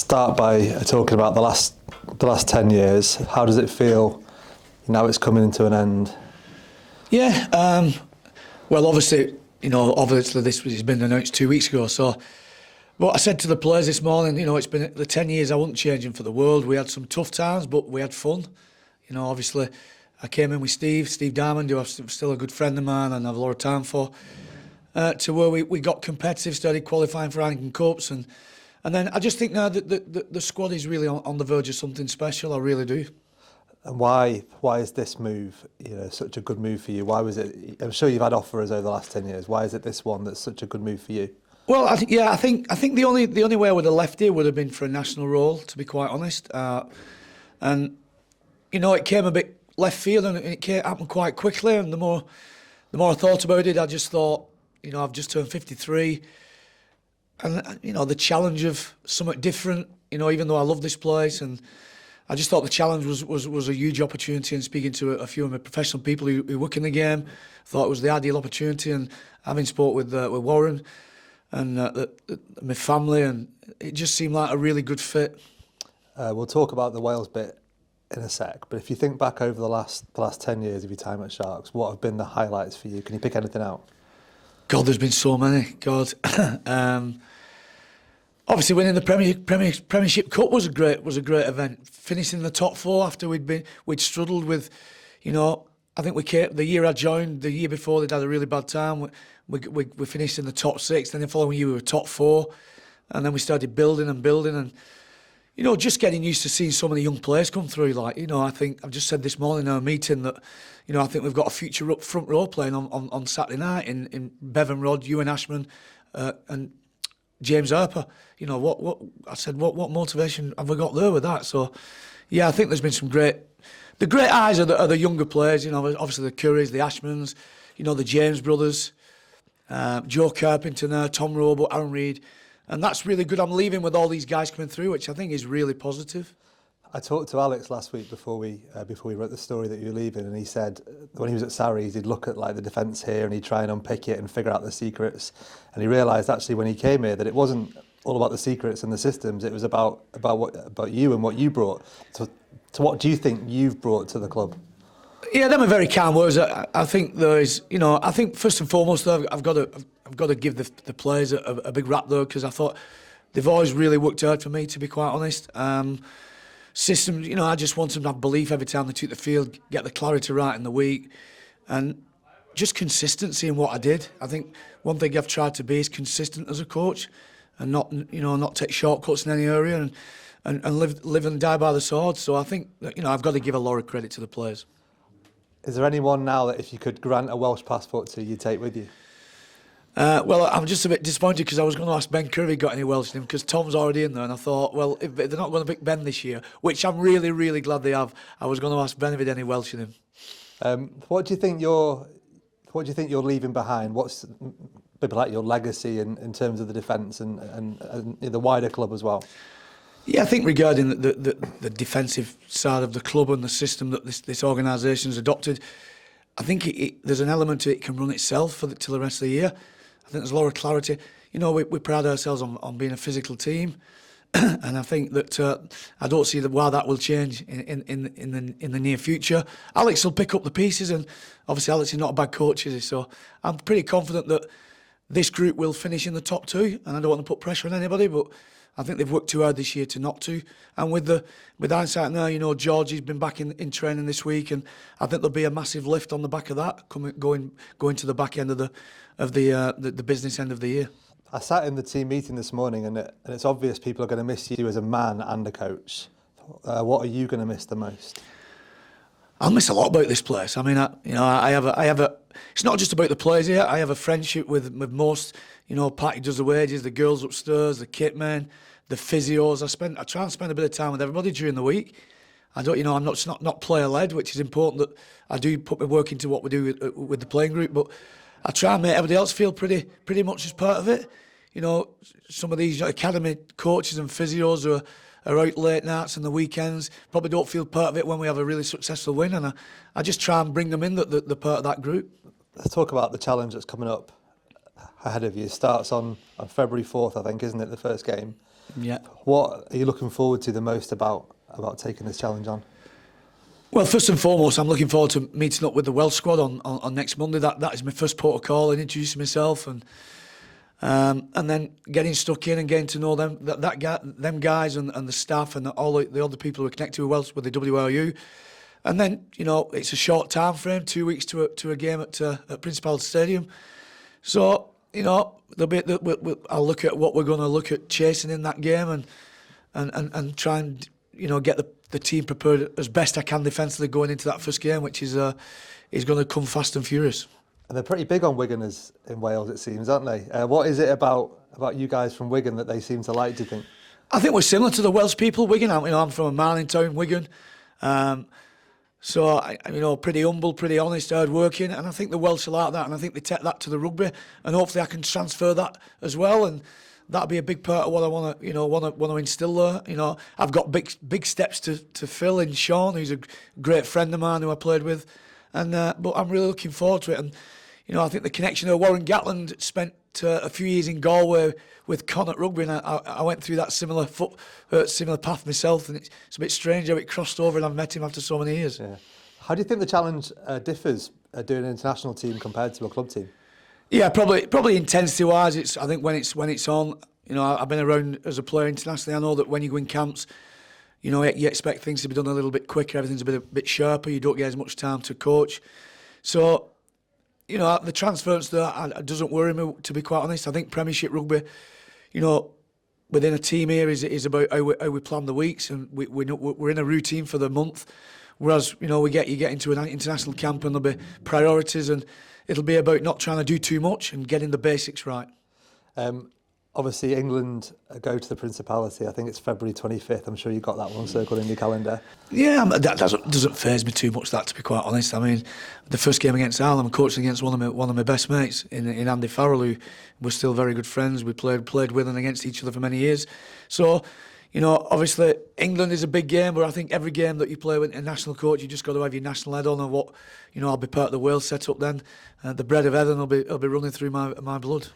start by talking about the last 10 years. How does it feel now it's coming into an end? Yeah, well, obviously this has been announced 2 weeks ago. So, what I said to the players this morning, it's been the 10 years I wouldn't change them for the world. We had some tough times, but we had fun. Obviously, I came in with Steve Diamond, who I'm still a good friend of mine and have a lot of time for, to where we got competitive, started qualifying for Heineken Cups, and then I just think now that the squad is really on the verge of something special. I really do. And why is this move, such a good move for you? Why was it? I'm sure you've had offers over the last 10 years. Why is it this one that's such a good move for you? Well, I think the only way I would have left here would have been for a national role, to be quite honest. And it came a bit left field, and it happened quite quickly. And the more I thought about it, I just thought, I've just turned 53, and the challenge of something different. Even though I love this place, and I just thought the challenge was a huge opportunity. And speaking to a few of my professional people who work in the game, thought it was the ideal opportunity. And having spoke with Warren and my family, and it just seemed like a really good fit. We'll talk about the Wales bit in a sec, but if you think back over the last 10 years of your time at Sharks, what have been the highlights for you? Can you pick anything out? God, there's been so many. God, obviously winning the Premiership Cup was a great event. Finishing in the top four after we'd struggled with, I think we came the year I joined. The year before they'd had a really bad time. We finished in the top six. Then the following year we were top four, and then we started building and. Just getting used to seeing so many young players come through. I think I've just said this morning in our meeting that, I think we've got a future up front row playing on Saturday night in Bevan Rod, Ewan Ashman, and James Harper. What I said. What motivation have we got there with that? So, yeah, I think there's been some great. The great eyes are the younger players. Obviously the Currys, the Ashmans, the James brothers, Joe Carpenter, Tom Robo, Aaron Reid. And that's really good. I'm leaving with all these guys coming through, which I think is really positive. I talked to Alex last week before we wrote the story that you were leaving, and he said when he was at Sarries, he'd look at the defence here and he'd try and unpick it and figure out the secrets. And he realised actually when he came here that it wasn't all about the secrets and the systems. It was about you and what you brought. So what do you think you've brought to the club? Yeah, them are very calm words. I think there is, I think first and foremost, though, I've got to give the players a big rap though, because I thought they've always really worked hard for me, to be quite honest. Systems, I just want them to have belief every time they took the field, get the clarity right in the week, and just consistency in what I did. I think one thing I've tried to be is consistent as a coach, and not take shortcuts in any area, and live and die by the sword. So I think that, I've got to give a lot of credit to the players. Is there anyone now that if you could grant a Welsh passport to, you'd take with you? Well, I'm just a bit disappointed because I was going to ask Ben Curry got any Welsh in him, because Tom's already in there, and I thought, well, if they're not going to pick Ben this year, which I'm really, really glad they have, I was going to ask Ben if he had any Welsh in him. What do you think you're leaving behind? What's maybe like your legacy in terms of the defence and the wider club as well? Yeah, I think regarding the defensive side of the club and the system that this organisation's adopted, I think there's an element to it can run itself till the rest of the year. I think there's a lot of clarity. We pride ourselves on being a physical team, and I think that I don't see why that will change in the near future. Alex will pick up the pieces, and obviously Alex is not a bad coach, is he? So I'm pretty confident that this group will finish in the top two, and I don't want to put pressure on anybody, but I think they've worked too hard this year to not to. And with hindsight now, Georgie's been back in training this week, and I think there'll be a massive lift on the back of that going to the back end of the business end of the year. I sat in the team meeting this morning, and it's obvious people are going to miss you as a man and a coach. What are you going to miss the most? I'll miss a lot about this place. I mean, I have a. It's not just about the players here. I have a friendship with most. Patty does the wages, the girls upstairs, the kit men, the physios. I try and spend a bit of time with everybody during the week. I don't, I'm not player led, which is important. That I do put my work into what we do with the playing group, but I try and make everybody else feel pretty much as part of it. Some of these academy coaches and physios are out late nights and the weekends, probably don't feel part of it when we have a really successful win, and I just try and bring them in, that they're part of that group. Let's talk about the challenge that's coming up ahead of you. It starts on February 4th, I think, isn't it, the first game? Yeah. What are you looking forward to the most about taking this challenge on? Well, first and foremost, I'm looking forward to meeting up with the Welsh squad on next Monday. That is my first port of call and introducing myself and then getting stuck in and getting to know them, them guys and the staff and all the other people who are connected with Welsh with the WRU. And then it's a short time frame, 2 weeks to a game at Principality Stadium. So there'll be I'll look at what we're going to look at chasing in that game and try and get the team prepared as best I can defensively going into that first game, which is going to come fast and furious. And they're pretty big on Wiganers in Wales, it seems, aren't they? What is it about you guys from Wigan that they seem to like, do you think? I think we're similar to the Welsh people. Wigan, I'm from a mining town, Wigan. So, pretty humble, pretty honest, hard-working, and I think the Welsh are like that, and I think they take that to the rugby, and hopefully I can transfer that as well, and that'll be a big part of what I want to instill there. I've got big steps to fill in Sean, who's a great friend of mine who I played with, and but I'm really looking forward to it, and I think the connection of Warren Gatland spent a few years in Galway with Con at rugby, and I went through that similar path myself, and it's a bit strange how it crossed over and I've met him after so many years. Yeah. How do you think the challenge differs doing an international team compared to a club team? Yeah, probably intensity-wise, I think when it's on, I've been around as a player internationally. I know that when you go in camps, you expect things to be done a little bit quicker. Everything's a bit sharper. You don't get as much time to coach. So, the transference there doesn't worry me, to be quite honest. I think Premiership rugby, within a team here is about how we plan the weeks, and we're in a routine for the month. Whereas you get into an international camp and there'll be priorities, and it'll be about not trying to do too much and getting the basics right. Obviously, England go to the Principality. I think it's February 25th. I'm sure you got that one circled in your calendar. Yeah, that doesn't faze me too much, that, to be quite honest. I mean, the first game against Ireland, I'm coaching against one of my best mates in Andy Farrell, who we're still very good friends. We played with and against each other for many years. So, obviously England is a big game, but I think every game that you play with a national coach, you just got to have your national head on, and what I'll be part of the Wales setup then. The bread of heaven will be running through my blood.